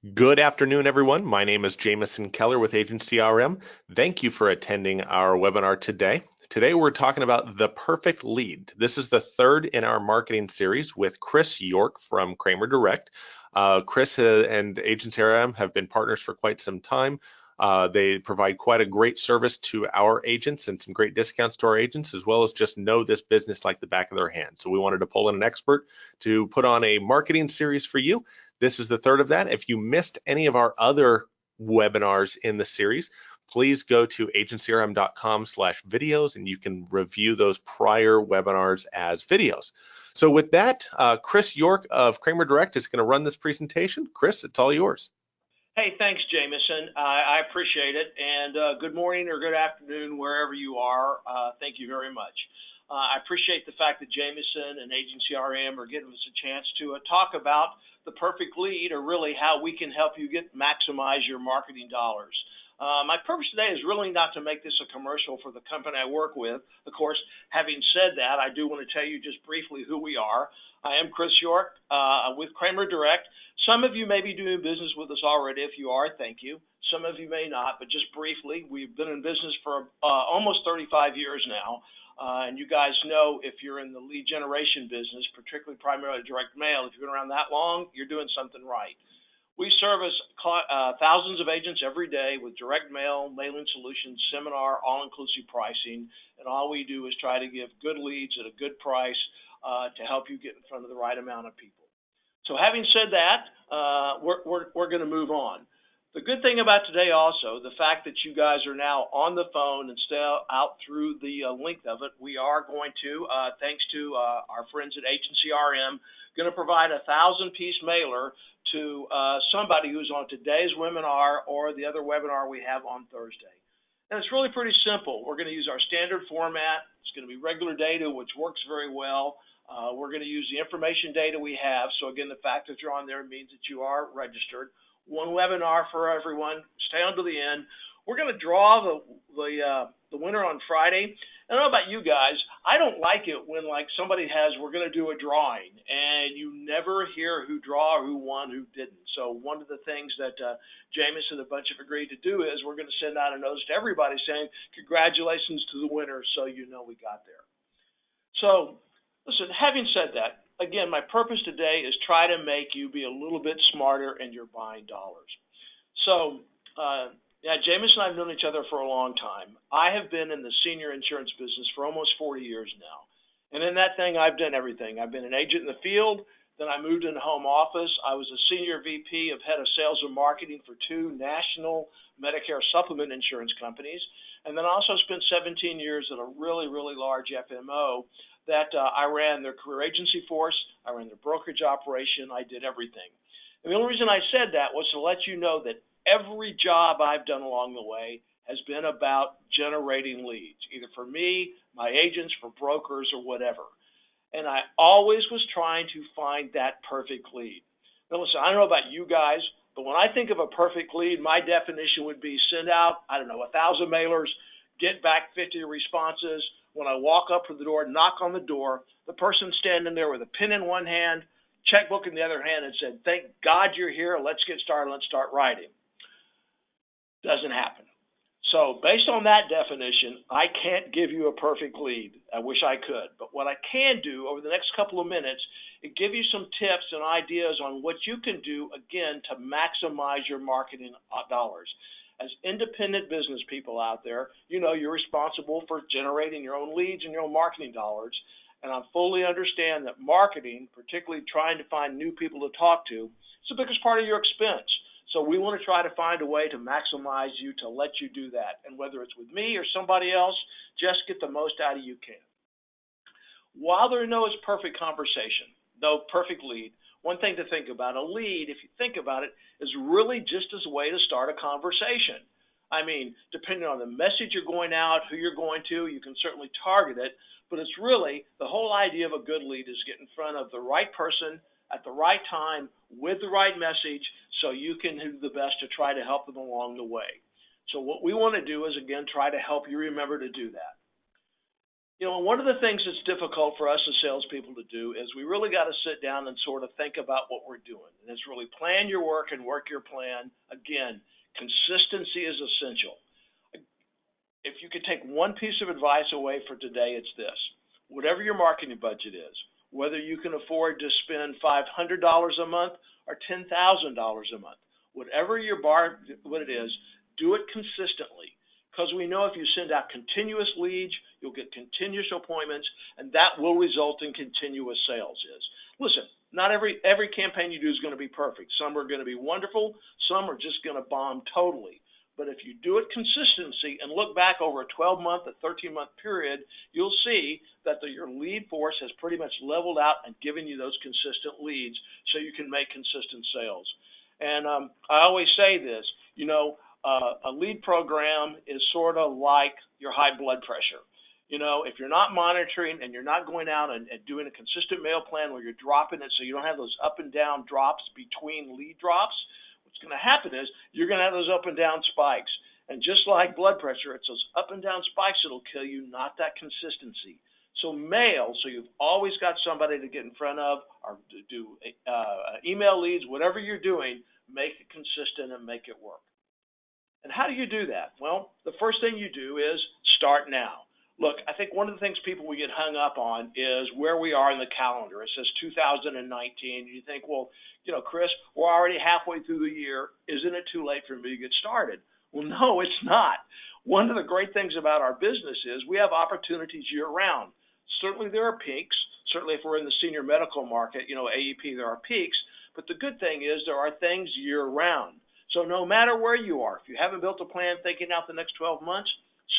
Good afternoon, everyone. My name is Jamison Keller with Agency RM. Thank you for attending our webinar today. Today, we're talking about the perfect lead. This is the third in our marketing series with Chris York from Kramer Direct. Chris and Agency RM have been partners for quite some time. They provide quite a great service to our agents and some great discounts to our agents, as well as just know this business like the back of their hand. So we wanted to pull in an expert to put on a marketing series for you. This is the third of that. If you missed any of our other webinars in the series, please go to agencyrm.com/videos and you can review those prior webinars as videos. So with that, Chris York of Kramer Direct is going to run this presentation. Chris, it's all yours. Hey, thanks, Jamison. I appreciate it. And good morning or good afternoon, wherever you are. Thank you very much. I appreciate the fact that Jamison and Agency RM are giving us a chance to talk about the perfect lead, or really how we can help you maximize your marketing dollars. My purpose today is really not to make this a commercial for the company I work with. Of course, having said that, I do want to tell you just briefly who we are. I am Chris York with Kramer Direct. Some of you may be doing business with us already. If you are, thank you. Some of you may not, but just briefly, we've been in business for almost 35 years now. And you guys know, if you're in the lead generation business, particularly primarily direct mail, if you've been around that long, you're doing something right. We service thousands of agents every day with direct mail, mailing solutions, seminar, all-inclusive pricing, and all we do is try to give good leads at a good price to help you get in front of the right amount of people. So having said that, we're going to move on. The good thing about today also, the fact that you guys are now on the phone and still out through the length of it, we are going to, thanks to our friends at Agency RM, going to provide a 1,000-piece mailer to somebody who's on today's webinar or the other webinar we have on Thursday. And it's really pretty simple. We're going to use our standard format. It's going to be regular data, which works very well. We're going to use the information data we have. So again, the fact that you're on there means that you are registered. One webinar for everyone. Stay on to the end. We're going to draw the winner on Friday. I don't know about you guys. I don't like it when somebody has, we're going to do a drawing, and you never hear who draw, who won, who didn't. So one of the things that Jameis and a bunch have agreed to do is we're going to send out a notice to everybody saying congratulations to the winner, so you know we got there. So listen, having said that, again, my purpose today is try to make you be a little bit smarter in your buying dollars. So, yeah, Jameis and I have known each other for a long time. I have been in the senior insurance business for almost 40 years now. And in that thing, I've done everything. I've been an agent in the field. Then I moved into home office. I was a senior VP of head of sales and marketing for 2 national Medicare Supplement insurance companies. And then I also spent 17 years at a really, really large FMO that I ran their career agency force, I ran their brokerage operation, I did everything. And the only reason I said that was to let you know that every job I've done along the way has been about generating leads, either for me, my agents, for brokers, or whatever. And I always was trying to find that perfect lead. Now listen, I don't know about you guys, but when I think of a perfect lead, my definition would be send out, 1,000 mailers, get back 50 responses. When I walk up to the door, knock on the door, the person standing there with a pen in one hand, checkbook in the other hand, and said, "Thank God you're here. Let's get started. Let's start writing." Doesn't happen. So based on that definition, I can't give you a perfect lead. I wish I could. But what I can do over the next couple of minutes is give you some tips and ideas on what you can do, again, to maximize your marketing dollars. As independent business people out there, you know you're responsible for generating your own leads and your own marketing dollars. And I fully understand that marketing, particularly trying to find new people to talk to, is the biggest part of your expense. So we want to try to find a way to maximize you, to let you do that. And whether it's with me or somebody else, just get the most out of you can. While there no is perfect conversation, no perfect lead, one thing to think about, a lead, if you think about it, is really just as a way to start a conversation. I mean, depending on the message you're going out, who you're going to, you can certainly target it, but it's really the whole idea of a good lead is get in front of the right person at the right time with the right message so you can do the best to try to help them along the way. So what we want to do is, again, try to help you remember to do that. One of the things that's difficult for us as salespeople to do is we really got to sit down and sort of think about what we're doing. And it's really plan your work and work your plan. Again, consistency is essential. If you could take one piece of advice away for today, it's this. Whatever your marketing budget is, whether you can afford to spend $500 a month or $10,000 a month, whatever what it is, do it consistently. Because we know if you send out continuous leads, you'll get continuous appointments, and that will result in continuous sales. Listen, not every campaign you do is going to be perfect. Some are going to be wonderful. Some are just going to bomb totally. But if you do it consistency and look back over a 12-month, a 13-month period, you'll see that your lead force has pretty much leveled out and given you those consistent leads so you can make consistent sales. And I always say this, a lead program is sort of like your high blood pressure. If you're not monitoring and you're not going out and doing a consistent mail plan where you're dropping it so you don't have those up and down drops between lead drops, what's going to happen is you're going to have those up and down spikes. And just like blood pressure, it's those up and down spikes that'll kill you, not that consistency. So mail, so you've always got somebody to get in front of or do email leads, whatever you're doing, make it consistent and make it work. And how do you do that? Well, the first thing you do is start now. Look, I think one of the things people will get hung up on is where we are in the calendar. It says 2019. You think, well, Chris, we're already halfway through the year. Isn't it too late for me to get started? Well, no, it's not. One of the great things about our business is we have opportunities year-round. Certainly there are peaks. Certainly if we're in the senior medical market, AEP, there are peaks. But the good thing is there are things year-round. So no matter where you are, if you haven't built a plan thinking out the next 12 months,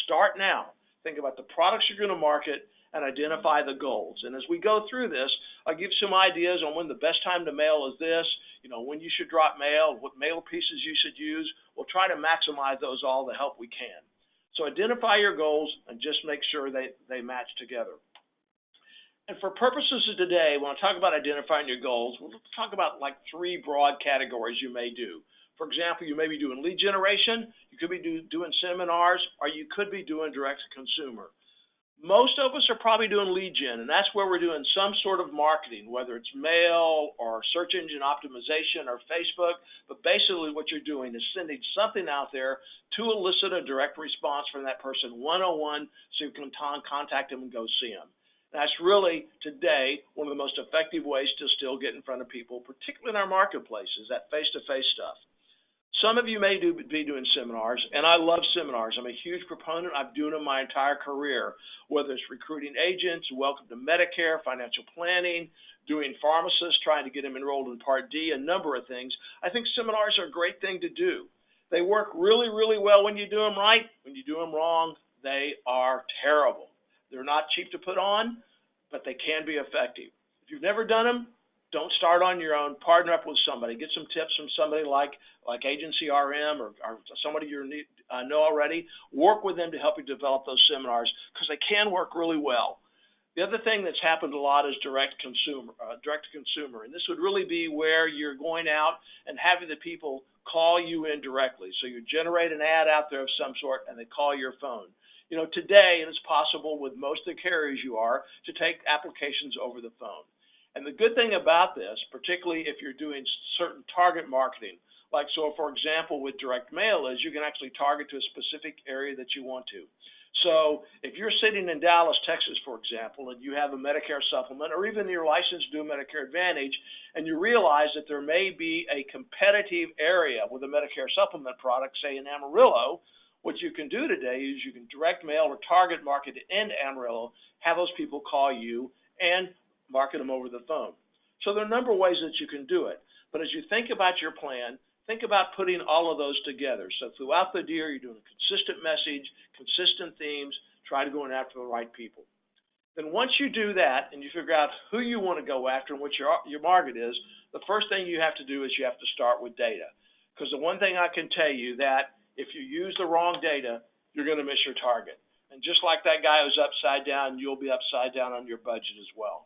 start now. Think about the products you're going to market and identify the goals. And as we go through this, I'll give some ideas on when the best time to mail is this, when you should drop mail, what mail pieces you should use. We'll try to maximize those all the help we can. So identify your goals and just make sure they match together. And for purposes of today, when I talk about identifying your goals, we'll talk about like 3 broad categories you may do. For example, you may be doing lead generation, you could be doing seminars, or you could be doing direct-to-consumer. Most of us are probably doing lead gen, and that's where we're doing some sort of marketing, whether it's mail or search engine optimization or Facebook. But basically what you're doing is sending something out there to elicit a direct response from that person one-on-one so you can contact them and go see them. That's really, today, one of the most effective ways to still get in front of people, particularly in our marketplaces, that face-to-face stuff. Some of you may be doing seminars, and I love seminars. I'm a huge proponent. I've done them my entire career, whether it's recruiting agents, welcome to Medicare, financial planning, doing pharmacists, trying to get them enrolled in Part D, a number of things. I think seminars are a great thing to do. They work really, really well when you do them right. When you do them wrong, they are terrible. They're not cheap to put on, but they can be effective. If you've never done them, don't start on your own. Partner up with somebody. Get some tips from somebody like Agency RM or somebody you know already. Work with them to help you develop those seminars because they can work really well. The other thing that's happened a lot is direct-to-consumer. And this would really be where you're going out and having the people call you in directly. So you generate an ad out there of some sort and they call your phone. Today, and it's possible with most of the carriers you are, to take applications over the phone. And the good thing about this, particularly if you're doing certain target marketing, like so for example with direct mail is you can actually target to a specific area that you want to. So if you're sitting in Dallas, Texas, for example, and you have a Medicare Supplement or even you're licensed to do a Medicare Advantage and you realize that there may be a competitive area with a Medicare Supplement product, say in Amarillo, what you can do today is you can direct mail or target market into Amarillo, have those people call you and market them over the phone. So there are a number of ways that you can do it. But as you think about your plan, think about putting all of those together. So throughout the year, you're doing a consistent message, consistent themes, try to go after the right people. Then once you do that and you figure out who you want to go after and what your market is, the first thing you have to do is you have to start with data. Because the one thing I can tell you that if you use the wrong data, you're going to miss your target. And just like that guy who's upside down, you'll be upside down on your budget as well.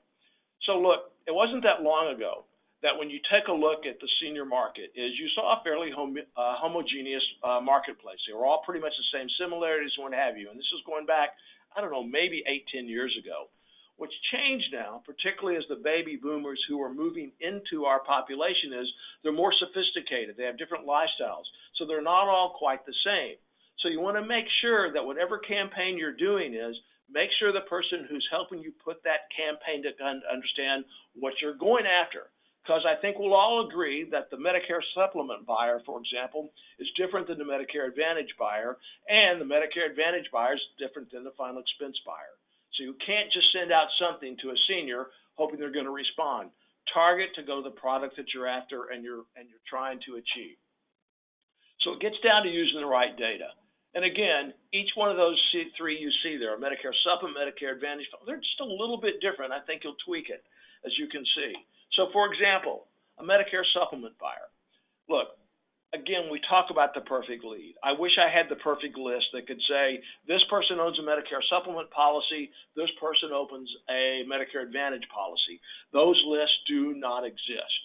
So look, it wasn't that long ago that when you take a look at the senior market is you saw a fairly homogeneous marketplace. They were all pretty much the same similarities and what have you. And this is going back, I don't know, maybe 8-10 years ago. What's changed now, particularly as the baby boomers who are moving into our population, is they're more sophisticated. They have different lifestyles, so they're not all quite the same. So you want to make sure that whatever campaign you're doing is, make sure the person who's helping you put that campaign to understand what you're going after. Because I think we'll all agree that the Medicare Supplement buyer, for example, is different than the Medicare Advantage buyer, and the Medicare Advantage buyer is different than the final expense buyer. So you can't just send out something to a senior hoping they're going to respond. Target to go to the product that you're after and you're trying to achieve. So it gets down to using the right data. And again, each one of those three you see there, Medicare Supplement, Medicare Advantage, they're just a little bit different. I think you'll tweak it, as you can see. So for example, a Medicare Supplement buyer. Look, again, we talk about the perfect lead. I wish I had the perfect list that could say, this person owns a Medicare Supplement policy, this person opens a Medicare Advantage policy. Those lists do not exist.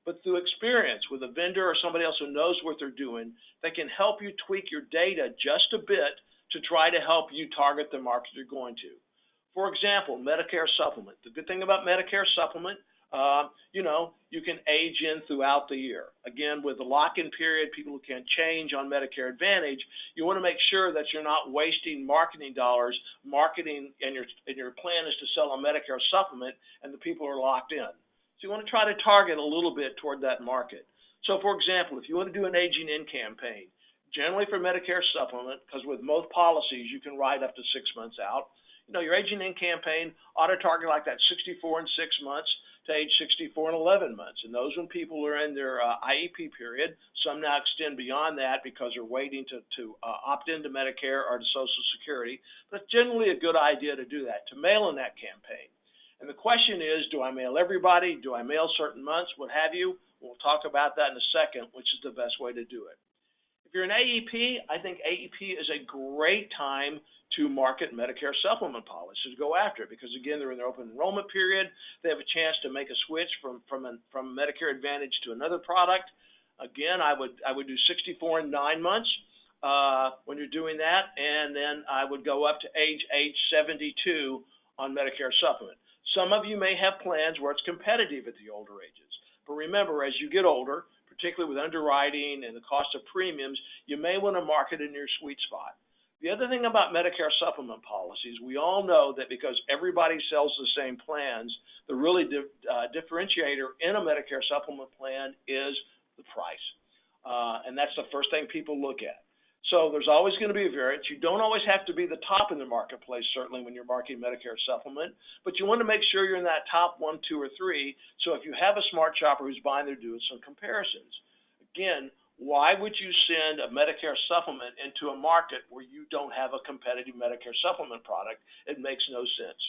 But through experience with a vendor or somebody else who knows what they're doing, they can help you tweak your data just a bit to try to help you target the market you're going to. For example, Medicare Supplement. The good thing about Medicare Supplement, you can age in throughout the year. Again, with the lock-in period, people who can't change on Medicare Advantage, you want to make sure that you're not wasting marketing dollars, marketing, and your plan is to sell a Medicare Supplement, and the people are locked in. So you want to try to target a little bit toward that market. So for example, if you want to do an aging in campaign, generally for Medicare Supplement, because with most policies you can ride up to 6 months out, your aging in campaign ought to target like that 64 and 6 months to age 64 and 11 months. And those when people are in their IEP period, some now extend beyond that because they're waiting to opt into Medicare or to Social Security. But it's generally a good idea to do that, to mail in that campaign. And the question is, do I mail everybody? Do I mail certain months? What have you? We'll talk about that in a second, which is the best way to do it. If you're an AEP, I think AEP is a great time to market Medicare Supplement policies, to go after it, because again, they're in their open enrollment period. They have a chance to make a switch from Medicare Advantage to another product. Again, I would do 64 and 9 months when you're doing that, and then I would go up to age 72 on Medicare Supplement. Some of you may have plans where it's competitive at the older ages. But remember, as you get older, particularly with underwriting and the cost of premiums, you may want to market in your sweet spot. The other thing about Medicare Supplement policies, we all know that because everybody sells the same plans, the really differentiator in a Medicare Supplement plan is the price. And that's the first thing people look at. So there's always going to be a variance. You don't always have to be the top in the marketplace, certainly when you're marketing Medicare Supplement, but you want to make sure you're in that top 1, 2, or 3. So if you have a smart shopper who's buying, they're doing some comparisons. Again, why would you send a Medicare Supplement into a market where you don't have a competitive Medicare Supplement product? It makes no sense.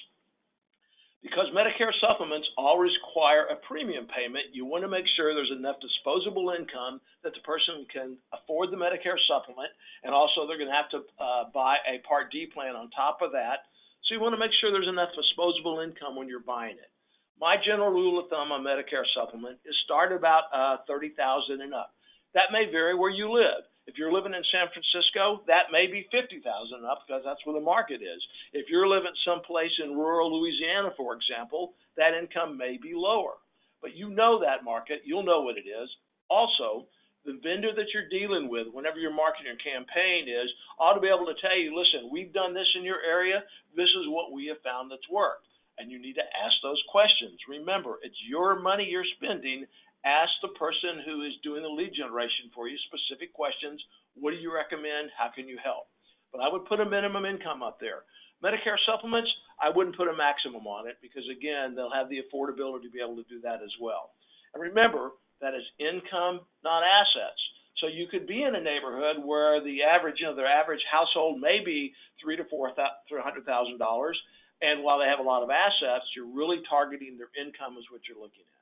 Because Medicare Supplements all require a premium payment, you want to make sure there's enough disposable income that the person can afford the Medicare Supplement, and also they're going to have to buy a Part D plan on top of that. So you want to make sure there's enough disposable income when you're buying it. My general rule of thumb on Medicare Supplement is start about $30,000 and up. That may vary where you live. If you're living in San Francisco, that may be $50,000 up because that's where the market is. If you're living someplace in rural Louisiana, for example, that income may be lower. But you know that market. You'll know what it is. Also, the vendor that you're dealing with whenever you're marketing your campaign ought to be able to tell you, listen, we've done this in your area. This is what we have found that's worked. And you need to ask those questions. Remember, it's your money you're spending. Ask the person who is doing the lead generation for you specific questions. What do you recommend? How can you help? But I would put a minimum income up there. Medicare Supplements, I wouldn't put a maximum on it because, again, they'll have the affordability to be able to do that as well. And remember, that is income, not assets. So you could be in a neighborhood where the average, their average household may be $300,000 to $400,000, and while they have a lot of assets, you're really targeting their income is what you're looking at.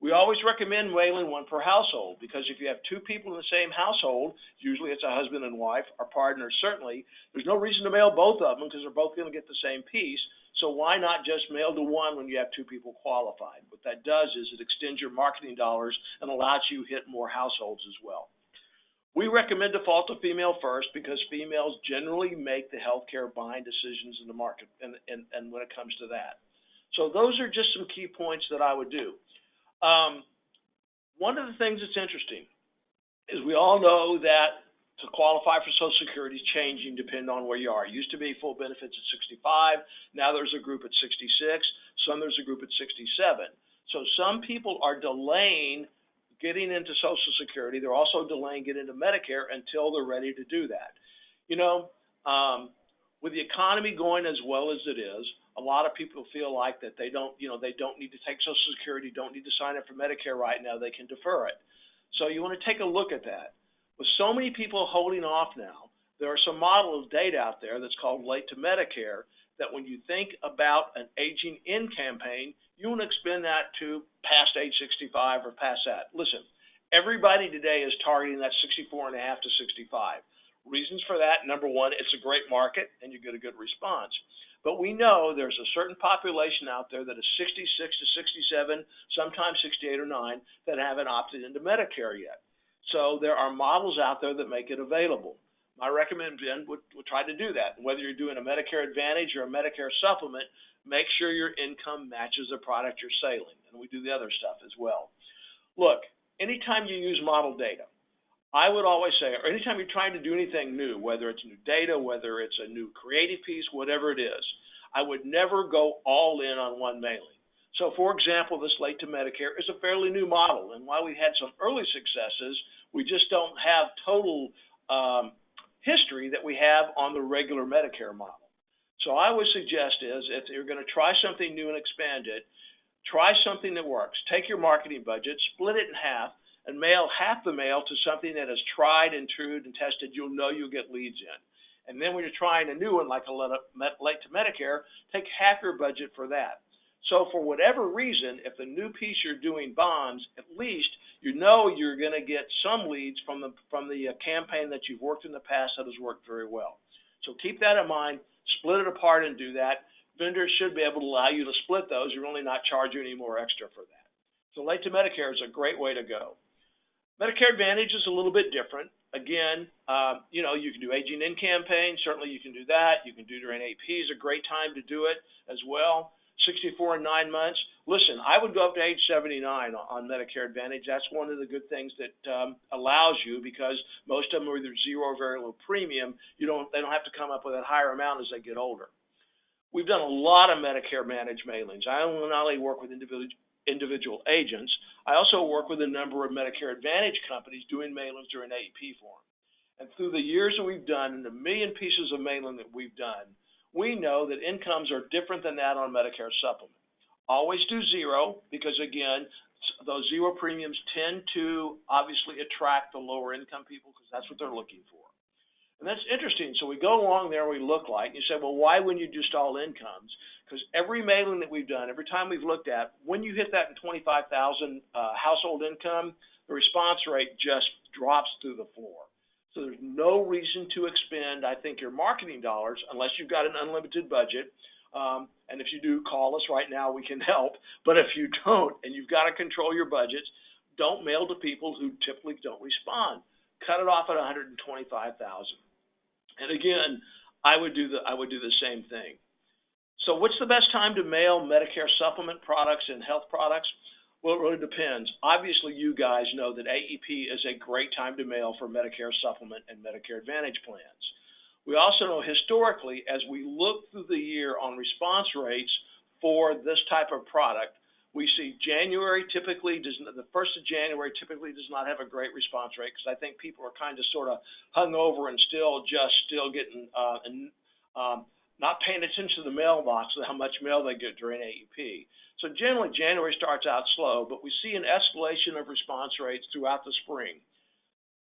We always recommend mailing one per household because if you have two people in the same household, usually it's a husband and wife, or partners certainly, there's no reason to mail both of them because they're both going to get the same piece. So why not just mail to one when you have two people qualified? What that does is it extends your marketing dollars and allows you to hit more households as well. We recommend default to female first because females generally make the healthcare buying decisions in the market and when it comes to that. So those are just some key points that I would do. One of the things that's interesting is we all know that to qualify for Social Security is changing depending on where you are. It used to be full benefits at 65. Now there's a group at 66. There's a group at 67. So some people are delaying getting into Social Security. They're also delaying getting into Medicare until they're ready to do that. You know, with the economy going as well as it is, a lot of people feel like that they don't need to take Social Security, don't need to sign up for Medicare right now. They can defer it. So you want to take a look at that. With so many people holding off now, there are some model of data out there that's called late to Medicare that when you think about an aging in campaign, you want to expand that to past age 65 or past that. Listen, everybody today is targeting that 64 and a half to 65. Reasons for that: number one, it's a great market and you get a good response. But we know there's a certain population out there that is 66 to 67, sometimes 68 or 9, that haven't opted into Medicare yet. So there are models out there that make it available. My recommendation would try to do that. Whether you're doing a Medicare Advantage or a Medicare Supplement, make sure your income matches the product you're selling. And we do the other stuff as well. Look, anytime you use model data, I would always say, or anytime you're trying to do anything new, whether it's new data, whether it's a new creative piece, whatever it is, I would never go all in on one mailing. So, for example, this late to Medicare is a fairly new model. And while we had some early successes, we just don't have total history that we have on the regular Medicare model. So I would suggest is if you're going to try something new and expand it, try something that works. Take your marketing budget, split it in half, and mail half the mail to something that is tried and true and tested. You'll know you'll get leads in. And then when you're trying a new one like a late to Medicare, take half your budget for that. So for whatever reason, if the new piece you're doing bonds, at least you know you're going to get some leads from the campaign that you've worked in the past that has worked very well. So keep that in mind, split it apart and do that. Vendors should be able to allow you to split those. You're only not charging any more extra for that. So late to Medicare is a great way to go. Medicare Advantage is a little bit different. Again, you can do aging in campaign. Certainly you can do that. You can do during AP is a great time to do it as well. 64 and 9 months. Listen, I would go up to age 79 on Medicare Advantage. That's one of the good things that allows you, because most of them are either zero or very low premium. They don't have to come up with a higher amount as they get older. We've done a lot of Medicare Advantage mailings. I not only work with individual agents, I also work with a number of Medicare Advantage companies doing mailings during AEP for them. And through the years that we've done and the million pieces of mailing that we've done, we know that incomes are different than that on Medicare Supplement. Always do zero because, again, those zero premiums tend to obviously attract the lower income people because that's what they're looking for. And that's interesting. So we go along there, we look like, and you say, well, why wouldn't you just all incomes? Because every mailing that we've done, every time we've looked at, when you hit that in 25,000 household income, the response rate just drops through the floor. So there's no reason to expend, I think, your marketing dollars unless you've got an unlimited budget. And if you do, call us right now. We can help. But if you don't and you've got to control your budgets, don't mail to people who typically don't respond. Cut it off at $125,000. And again, I would do the same thing. So what's the best time to mail Medicare Supplement products and health products? Well, it really depends. Obviously, you guys know that AEP is a great time to mail for Medicare Supplement and Medicare Advantage plans. We also know historically, as we look through the year on response rates for this type of product, we see January typically the 1st of January typically does not have a great response rate because I think people are kind of sort of hung over and still getting not paying attention to the mailbox and how much mail they get during AEP. So generally, January starts out slow, but we see an escalation of response rates throughout the spring.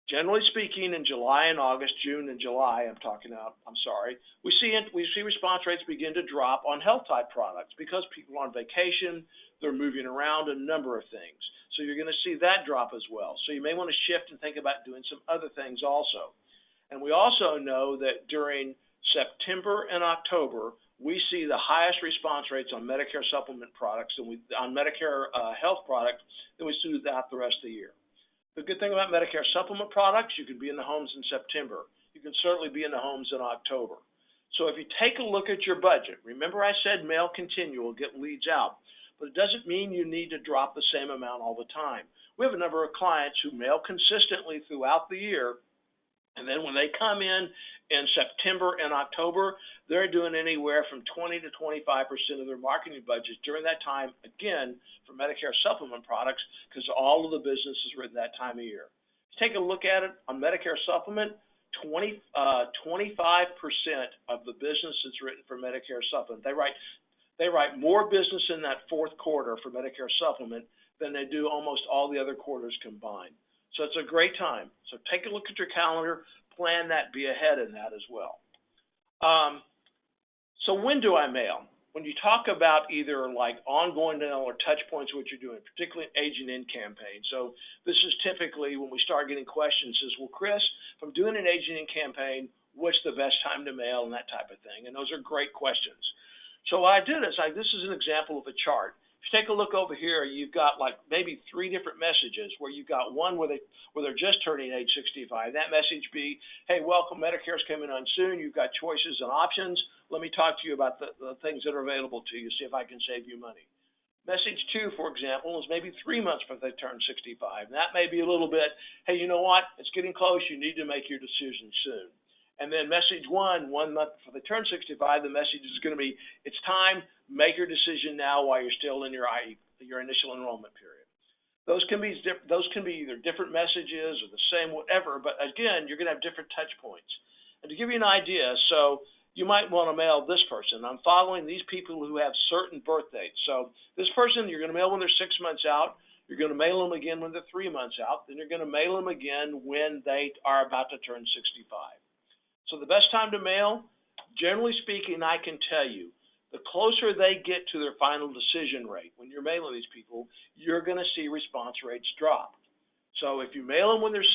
Generally speaking, in July and August, June and July, we see response rates begin to drop on health-type products because people are on vacation, they're moving around, a number of things. So you're going to see that drop as well. So you may want to shift and think about doing some other things also. And we also know that during September and October, we see the highest response rates on Medicare Supplement products and on Medicare health products than we see throughout the rest of the year. The good thing about Medicare Supplement products, you can be in the homes in September. You can certainly be in the homes in October. So if you take a look at your budget, remember I said mail continual, get leads out, but it doesn't mean you need to drop the same amount all the time. We have a number of clients who mail consistently throughout the year, and then when they come in September and October, they're doing anywhere from 20 to 25% of their marketing budgets during that time, again, for Medicare Supplement products, because all of the business is written that time of year. Take a look at it on Medicare Supplement. 25% of the business is written for Medicare Supplement. They write more business in that fourth quarter for Medicare Supplement than they do almost all the other quarters combined. So it's a great time. So take a look at your calendar, plan that, be ahead in that as well. So when do I mail? When you talk about either like ongoing mail or touch points, what you're doing, particularly an agent in campaign. So this is typically when we start getting questions, says, well, Chris, if I'm doing an agent in campaign, what's the best time to mail and that type of thing? And those are great questions. So what I did is, this is an example of a chart. If you take a look over here, you've got like maybe 3 different messages where you've got one where they're just turning age 65. That message be, hey, welcome, Medicare's coming on soon. You've got choices and options. Let me talk to you about the things that are available to you, see if I can save you money. Message 2, for example, is maybe 3 months before they turn 65. And that may be a little bit, hey, you know what? It's getting close. You need to make your decision soon. And then message 1 month before they turn 65, the message is going to be, it's time, make your decision now while you're still in your initial enrollment period. Those can be either different messages or the same, whatever, but again, you're going to have different touch points. And to give you an idea, so you might want to mail this person. I'm following these people who have certain birth dates. So this person, you're going to mail when they're 6 months out. You're going to mail them again when they're 3 months out. Then you're going to mail them again when they are about to turn 65. So the best time to mail, generally speaking, I can tell you, the closer they get to their final decision rate, when you're mailing these people, you're going to see response rates drop. So if you mail them when they're 6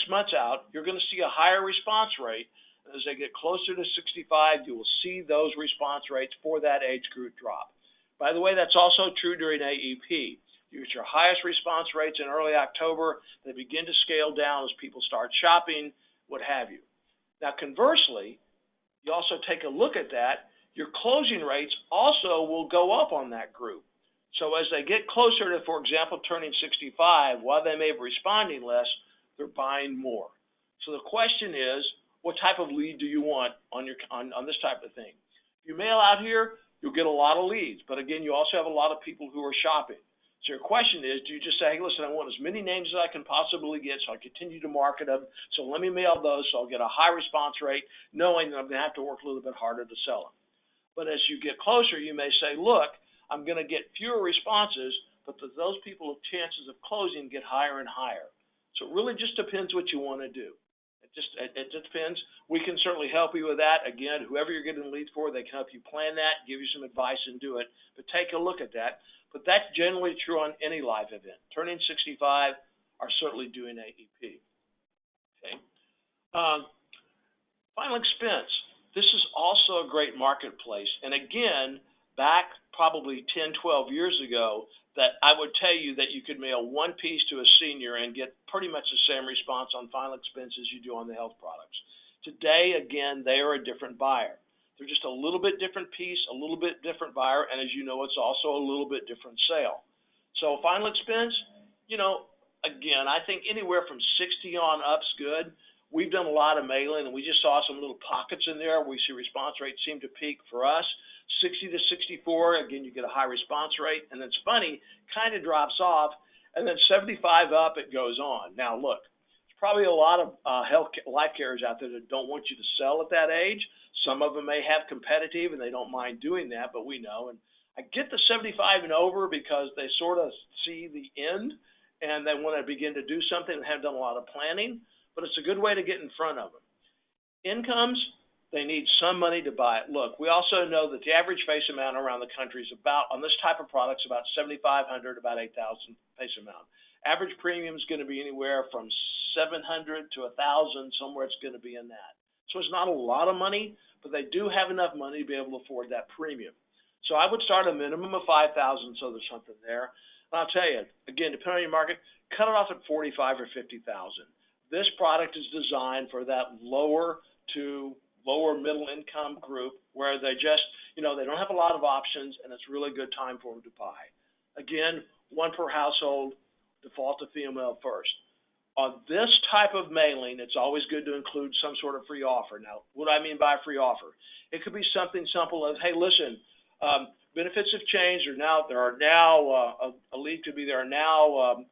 months out, you're going to see a higher response rate. As they get closer to 65, you will see those response rates for that age group drop. By the way, that's also true during AEP. You get your highest response rates in early October. They begin to scale down as people start shopping, what have you. Now, conversely, you also take a look at that. Your closing rates also will go up on that group. So as they get closer to, for example, turning 65, while they may be responding less, they're buying more. So the question is, what type of lead do you want on this type of thing? If you mail out here, you'll get a lot of leads. But again, you also have a lot of people who are shopping. So your question is, do you just say, hey, listen, I want as many names as I can possibly get, so I continue to market them. So let me mail those so I'll get a high response rate, knowing that I'm going to have to work a little bit harder to sell them. But as you get closer, you may say, look, I'm going to get fewer responses, but those people's chances of closing get higher and higher. So it really just depends what you want to do. It just depends. We can certainly help you with that. Again, whoever you're getting leads for, they can help you plan that, give you some advice, and do it. But take a look at that. But that's generally true on any live event. Turning 65 are certainly doing AEP. Okay. Final expense. This is also a great marketplace. And again, back probably 10, 12 years ago, that I would tell you that you could mail one piece to a senior and get pretty much the same response on final expenses you do on the health products. Today, again, they are a different buyer. They're just a little bit different piece, a little bit different buyer, and as you know, it's also a little bit different sale. So final expense, again, I think anywhere from 60 on up's good. We've done a lot of mailing, and we just saw some little pockets in there. We see response rates seem to peak for us. 60 to 64, again, you get a high response rate, and it's funny, kind of drops off, and then 75 up, it goes on. Now, look, there's probably a lot of life carriers out there that don't want you to sell at that age. Some of them may have competitive, and they don't mind doing that, but we know. And I get the 75 and over because they sort of see the end, and they want to begin to do something and have done a lot of planning, but it's a good way to get in front of them. Incomes, they need some money to buy it. Look, we also know that the average face amount around the country is about, on this type of products, about $7,500, about $8,000 face amount. Average premium is going to be anywhere from $700 to $1,000, somewhere it's going to be in that. So it's not a lot of money, but they do have enough money to be able to afford that premium. So I would start a minimum of $5,000, so there's something there. And I'll tell you, again, depending on your market, cut it off at 45 or 50,000. This product is designed for that lower to lower middle income group where they just, they don't have a lot of options, and it's really a good time for them to buy. Again, one per household, default to female first. On this type of mailing, it's always good to include some sort of free offer. Now, what do I mean by a free offer? It could be something simple as, hey, listen, benefits have changed, or there are now a lead could be there are now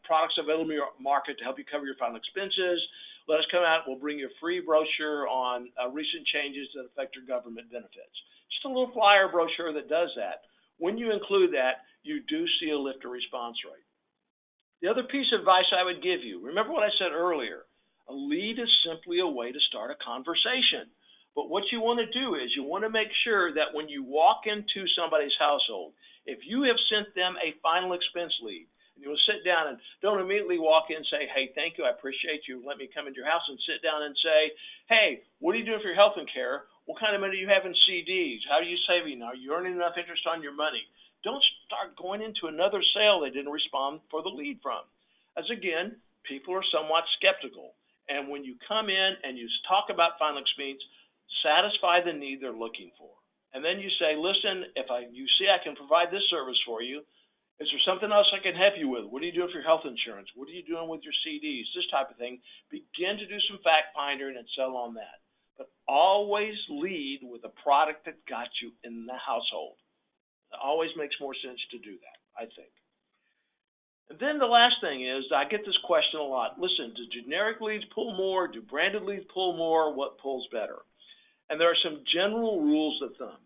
products available in your market to help you cover your final expenses. Let us come out. We'll bring you a free brochure on recent changes that affect your government benefits. Just a little flyer brochure that does that. When you include that, you do see a lift of response rate. The other piece of advice I would give you, remember what I said earlier, a lead is simply a way to start a conversation. But what you want to do is you want to make sure that when you walk into somebody's household, if you have sent them a final expense lead, and you will sit down and don't immediately walk in and say, hey, thank you, I appreciate you, let me come into your house, and sit down and say, hey, what are you doing for your health and care? What kind of money do you have in CDs? How are you saving? Are you earning enough interest on your money? Don't start going into another sale they didn't respond for the lead from. As again, people are somewhat skeptical. And when you come in and you talk about final expense, satisfy the need they're looking for. And then you say, listen, you see I can provide this service for you. Is there something else I can help you with? What are you doing for your health insurance? What are you doing with your CDs? This type of thing. Begin to do some fact finding and sell on that. But always lead with a product that got you in the household. It always makes more sense to do that, I think. And then the last thing is, I get this question a lot. Listen, do generic leads pull more? Do branded leads pull more? What pulls better? And there are some general rules of thumb.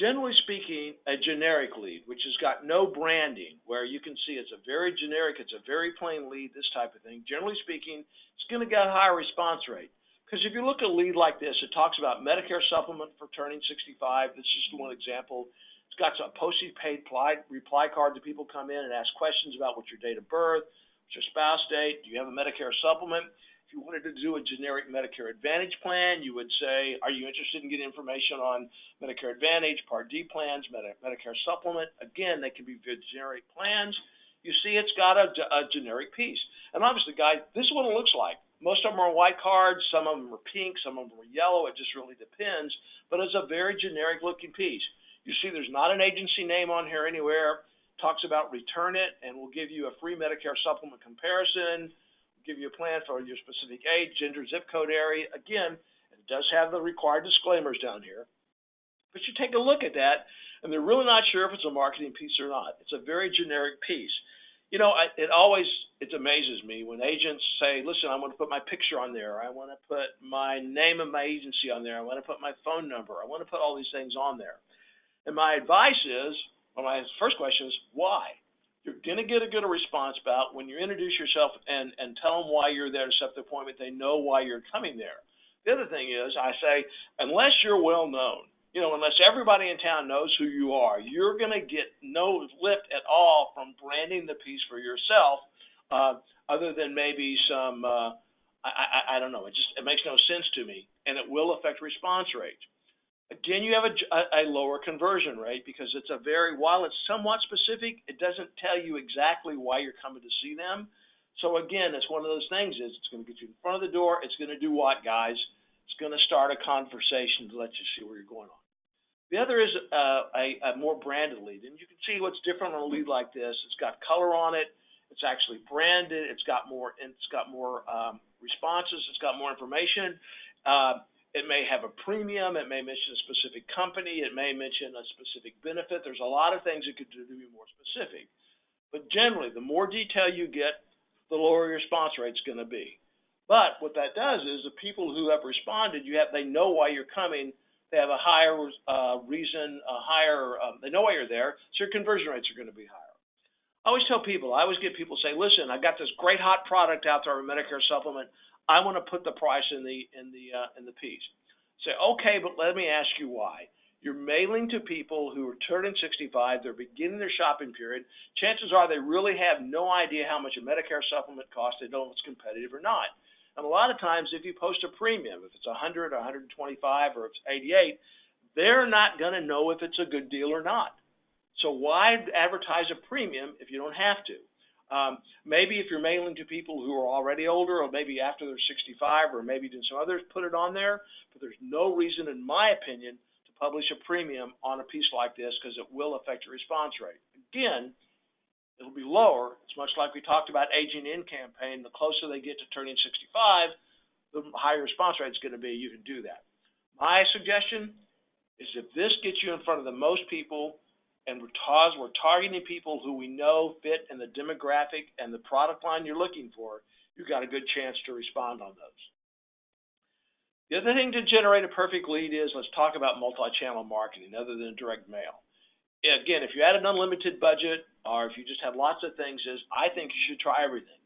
Generally speaking, a generic lead, which has got no branding, where you can see it's a very generic, it's a very plain lead, this type of thing, generally speaking, it's going to get a higher response rate. Because if you look at a lead like this, it talks about Medicare Supplement for turning 65. This is just one example. It's got some postage paid reply card that people come in and ask questions about what's your date of birth, what's your spouse date, do you have a Medicare Supplement? If you wanted to do a generic Medicare Advantage plan, you would say, are you interested in getting information on Medicare Advantage, Part D plans, Medicare Supplement? Again, they can be generic plans. You see it's got a generic piece. And obviously, guys, this is what it looks like. Most of them are white cards, some of them are pink, some of them are yellow. It just really depends. But it's a very generic looking piece. You see there's not an agency name on here anywhere. Talks about return it, and we'll give you a free Medicare Supplement comparison. We'll give you a plan for your specific age, gender, zip code area. Again, it does have the required disclaimers down here. But you take a look at that, and they're really not sure if it's a marketing piece or not. It's a very generic piece. It amazes me when agents say, listen, I want to put my picture on there. I want to put my name of my agency on there. I want to put my phone number. I want to put all these things on there. And my advice is, my first question is, why? You're going to get a good response about when you introduce yourself and tell them why you're there to set the appointment. They know why you're coming there. The other thing is, I say, unless you're well known, unless everybody in town knows who you are, you're going to get no lift at all from branding the piece for yourself, other than maybe some, I don't know, it makes no sense to me, and it will affect response rate. Again, you have a lower conversion rate because it's while it's somewhat specific, it doesn't tell you exactly why you're coming to see them. So again, it's one of those things it's going to get you in front of the door. It's going to do what, guys? It's going to start a conversation to let you see where you're going on. The other is a more branded lead, and you can see what's different on a lead like this. It's got color on it. It's actually branded. It's got more responses. It's got more information. It may have a premium. It may mention a specific company. It may mention a specific benefit. There's a lot of things it could do to be more specific. But generally, the more detail you get, the lower your response rate's going to be. But what that does is the people who have responded, they know why you're coming. They have a higher reason, they know why you're there, so your conversion rates are going to be higher. I always get people say, listen, I got this great hot product out there, a Medicare Supplement. I want to put the price in the piece. Say, okay, but let me ask you why. You're mailing to people who are turning 65. They're beginning their shopping period. Chances are they really have no idea how much a Medicare Supplement costs. They don't know if it's competitive or not. And a lot of times, if you post a premium, if it's 100 or 125 or if it's 88, they're not going to know if it's a good deal or not. So why advertise a premium if you don't have to? Maybe if you're mailing to people who are already older, or maybe after they're 65, or maybe doing some others, put it on there. But there's no reason, in my opinion, to publish a premium on a piece like this, because it will affect your response rate. Again, it'll be lower. It's much like we talked about aging in campaign. The closer they get to turning 65, the higher response rate is going to be. You can do that. My suggestion is, if this gets you in front of the most people, and we're targeting people who we know fit in the demographic and the product line you're looking for, you've got a good chance to respond on those. The other thing to generate a perfect lead is, let's talk about multi-channel marketing other than direct mail. Again, if you had an unlimited budget, or if you just have lots of things, I think you should try everything.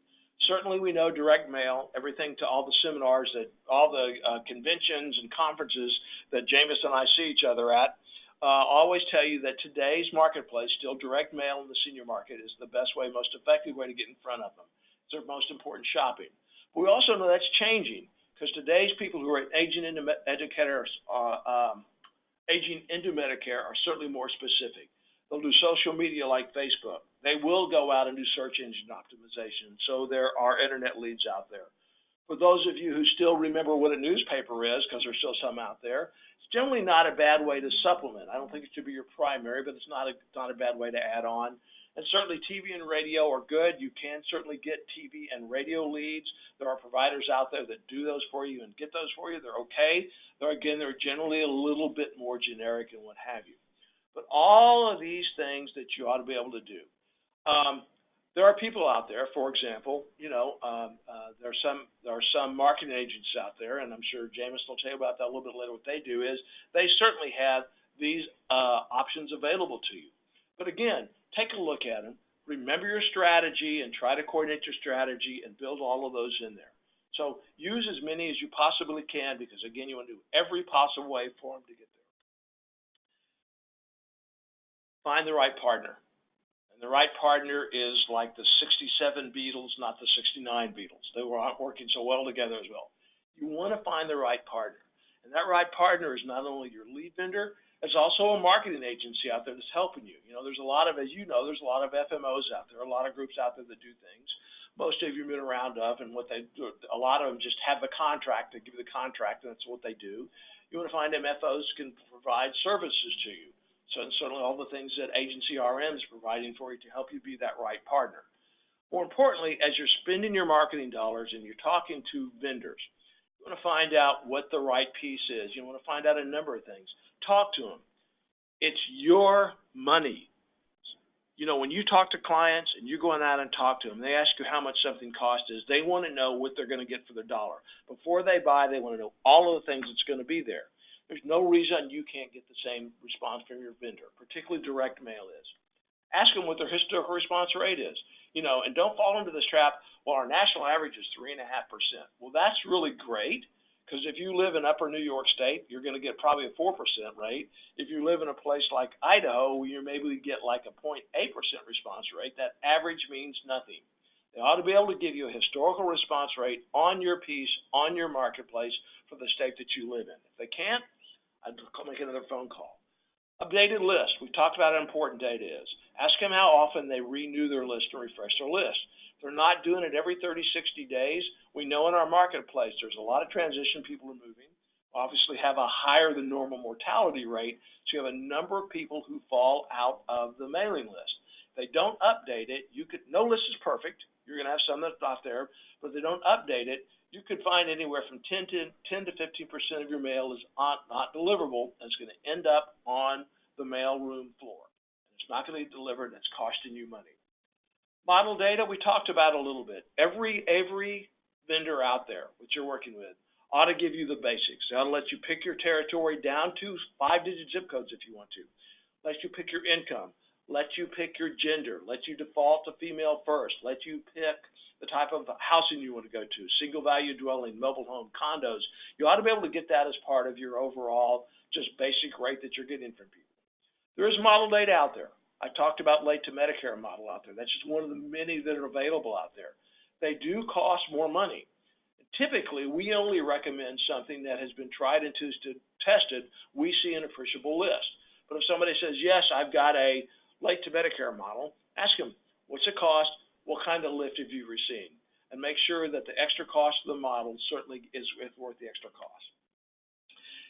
Certainly we know direct mail, everything to all the seminars, all the conventions and conferences that Jameis and I see each other at, always tell you that today's marketplace, still direct mail in the senior market, is the best way, most effective way to get in front of them. It's their most important shopping. But we also know that's changing, because today's people who are aging into Medicare are certainly more specific. They'll do social media like Facebook. They will go out and do search engine optimization. So there are internet leads out there. For those of you who still remember what a newspaper is, because there's still some out there, it's generally not a bad way to supplement. I don't think it should be your primary, but it's not a bad way to add on. And certainly TV and radio are good. You can certainly get TV and radio leads. There are providers out there that do those for you and get those for you. They're okay. They're generally a little bit more generic and what have you. But all of these things that you ought to be able to do. There are people out there, for example, there are some marketing agents out there, and I'm sure Jameis will tell you about that a little bit later. What they do is they certainly have these options available to you. But again, take a look at them, remember your strategy, and try to coordinate your strategy and build all of those in there. So use as many as you possibly can, because again, you want to do every possible way for them to get there. Find the right partner. And the right partner is like the 67 Beatles, not the 69 Beatles. They were not working so well together as well. You want to find the right partner. And that right partner is not only your lead vendor, it's also a marketing agency out there that's helping you. There's a lot of, as you know, there's a lot of FMOs out there, a lot of groups out there that do things. Most of you have been around of, and what they do, a lot of them just have the contract, they give you the contract, and that's what they do. You want to find MFOs can provide services to you. So certainly all the things that Agency RM is providing for you to help you be that right partner. More importantly, as you're spending your marketing dollars and you're talking to vendors, you want to find out what the right piece is. You want to find out a number of things. Talk to them. It's your money. When you talk to clients and you're going out and talk to them, they ask you how much something cost is. They want to know what they're going to get for their dollar. Before they buy, they want to know all of the things that's going to be there. There's no reason you can't get the same response from your vendor, particularly direct mail is. Ask them what their historical response rate is, and don't fall into this trap. Well, our national average is 3.5%. Well, that's really great, because if you live in upper New York State, you're going to get probably a 4% rate. If you live in a place like Idaho, you maybe get like a 0.8% response rate. That average means nothing. They ought to be able to give you a historical response rate on your piece, on your marketplace for the state that you live in. If they can't, I'd make another phone call. Updated list. We talked about how important data is. Ask them how often they renew their list and refresh their list. If they're not doing it every 30, 60 days, we know in our marketplace there's a lot of transition. People are moving. Obviously have a higher than normal mortality rate, so you have a number of people who fall out of the mailing list. If they don't update it, no list is perfect. You're going to have some that's not there, but if they don't update it, you could find anywhere from 10 to 15% of your mail is not deliverable, and it's going to end up on the mailroom floor. It's not going to be delivered, and it's costing you money. Model data, we talked about a little bit. Every vendor out there that you're working with ought to give you the basics. They ought to let you pick your territory down to 5-digit zip codes if you want to. Let you pick your income. Let you pick your gender. Let you default to female first. Let you pick the type of housing you want to go to, single value dwelling, mobile home, condos. You ought to be able to get that as part of your overall just basic rate that you're getting from people. There is model data out there. I talked about late to Medicare model out there. That's just one of the many that are available out there. They do cost more money. Typically, we only recommend something that has been tried and tested. We see an appreciable list. But if somebody says, yes, I've got a late to Medicare model, ask them, what's it cost? What kind of lift have you received? And make sure that the extra cost of the model certainly is worth the extra cost.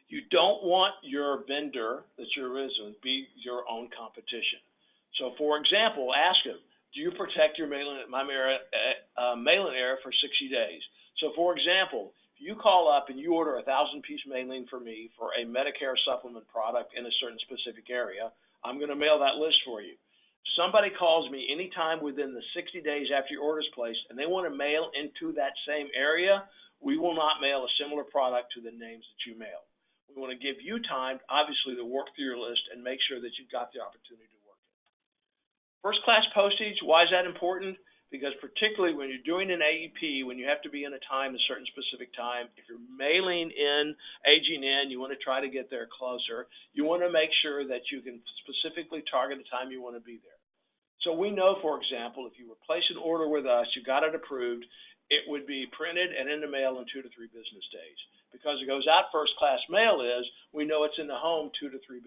You don't want your vendor that you're with be your own competition. So, for example, ask them, do you protect your mailing area for 60 days? So, for example, if you call up and you order a 1,000-piece mailing for me for a Medicare Supplement product in a certain specific area, I'm going to mail that list for you. Somebody calls me anytime within the 60 days after your order is placed and they want to mail into that same area, we will not mail a similar product to the names that you mail. We want to give you time, obviously, to work through your list and make sure that you've got the opportunity to work it. First-class postage, why is that important? Because particularly when you're doing an AEP, when you have to be in a certain specific time, if you're mailing in, aging in, you want to try to get there closer. You want to make sure that you can specifically target the time you want to be there. So we know, for example, if you place an order with us, you got it approved, it would be printed and in the mail in 2 to 3 business days. Because it goes out first-class mail we know it's in the home 2 to 3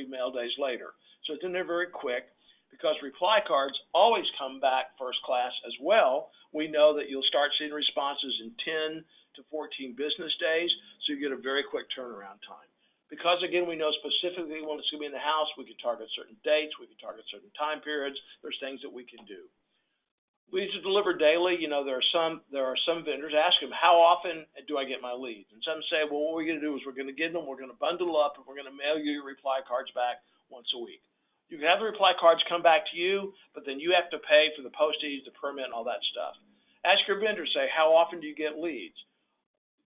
mail days later. So it's in there very quick. Because reply cards always come back first class as well, we know that you'll start seeing responses in 10 to 14 business days, so you get a very quick turnaround time. Because, again, we know specifically when it's going to be in the house, we can target certain dates, we can target certain time periods, there's things that we can do. Leads are delivered daily. You know, there are some vendors, ask them, how often do I get my leads? And some say, well, what we're going to do is we're going to get them, we're going to bundle up, and we're going to mail you your reply cards back once a week. You can have the reply cards come back to you, but then you have to pay for the postage, the permit, and all that stuff. Ask your vendor, say, how often do you get leads?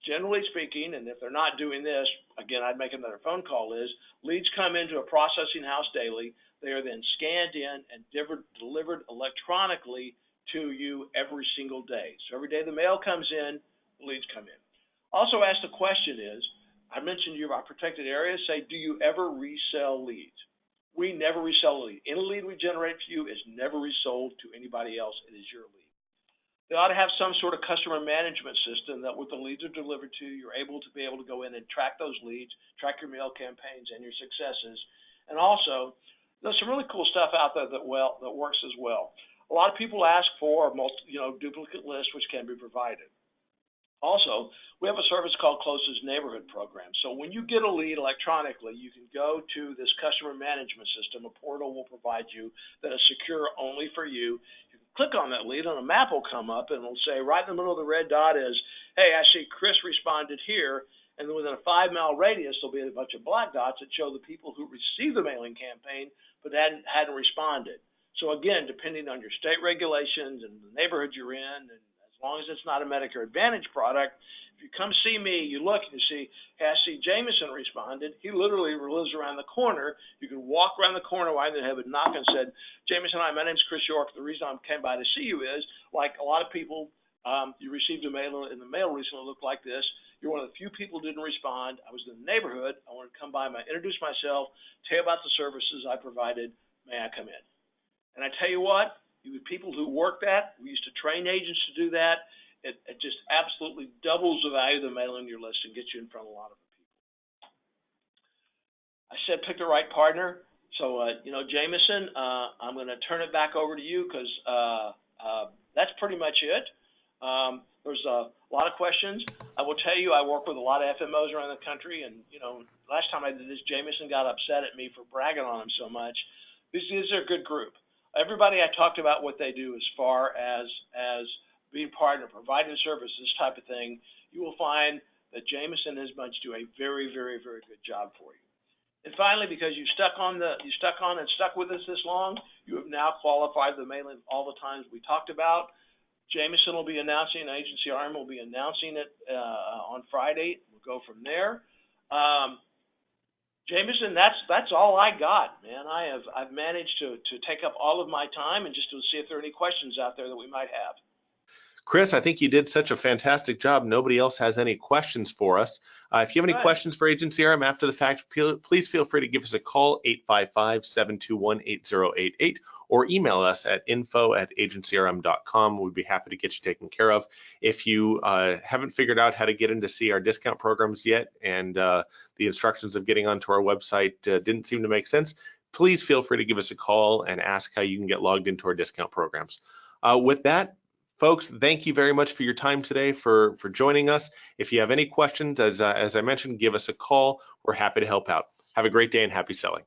Generally speaking, and if they're not doing this, again, I'd make another phone call, leads come into a processing house daily. They are then scanned in and delivered electronically to you every single day. So every day the mail comes in, leads come in. Also ask the question I mentioned you about protected areas, say, do you ever resell leads? We never resell a lead. Any lead we generate for you is never resold to anybody else. It is your lead. They ought to have some sort of customer management system that with the leads are delivered to, you're able to go in and track those leads, track your mail campaigns and your successes. And also, there's some really cool stuff out there that works as well. A lot of people ask for duplicate lists, which can be provided. Also, we have a service called Closest Neighborhood Program. So when you get a lead electronically, you can go to this customer management system. A portal will provide you that is secure only for you. You can click on that lead, and a map will come up, and it'll say right in the middle of the red dot is, hey, I see Chris responded here. And then within a 5-mile radius, there'll be a bunch of black dots that show the people who received the mailing campaign but hadn't responded. So again, depending on your state regulations and the neighborhood you're in, and as long as it's not a Medicare Advantage product, if you come see me, you look and you see, hey, I see Jameson responded. He literally lives around the corner. You can walk around the corner while they have a knock and said, Jameson, hi, my name's Chris York. The reason I came by to see you is, like a lot of people, you received a mail in the mail recently looked like this. You're one of the few people who didn't respond. I was in the neighborhood. I wanted to come by, introduce myself, tell you about the services I provided. May I come in? And I tell you what, people who work that, we used to train agents to do that. It just absolutely doubles the value of the mailing your list and gets you in front of a lot of people. I said pick the right partner. So, Jameson, I'm going to turn it back over to you because that's pretty much it. There's a lot of questions. I will tell you, I work with a lot of FMOs around the country, and last time I did this, Jameson got upset at me for bragging on him so much. This is a good group. Everybody I talked about what they do as far as being partner, providing service, this type of thing, you will find that Jameson and his bunch do a very, very, very good job for you. And finally, because you stuck with us this long, you have now qualified the mailing all the times we talked about. Jameson will be announcing, Agency RM will be announcing it on Friday. We'll go from there. Jameson, that's all I got, man. I've managed to take up all of my time and just to see if there are any questions out there that we might have. Chris, I think you did such a fantastic job. Nobody else has any questions for us. If you have any questions for Agency RM after the fact, please feel free to give us a call, 855-721-8088, or email us at info@agencyrm.com. We'd be happy to get you taken care of. If you haven't figured out how to get in to see our discount programs yet, and the instructions of getting onto our website didn't seem to make sense, please feel free to give us a call and ask how you can get logged into our discount programs. With that, folks, thank you very much for your time today, for joining us. If you have any questions, as I mentioned, give us a call. We're happy to help out. Have a great day and happy selling.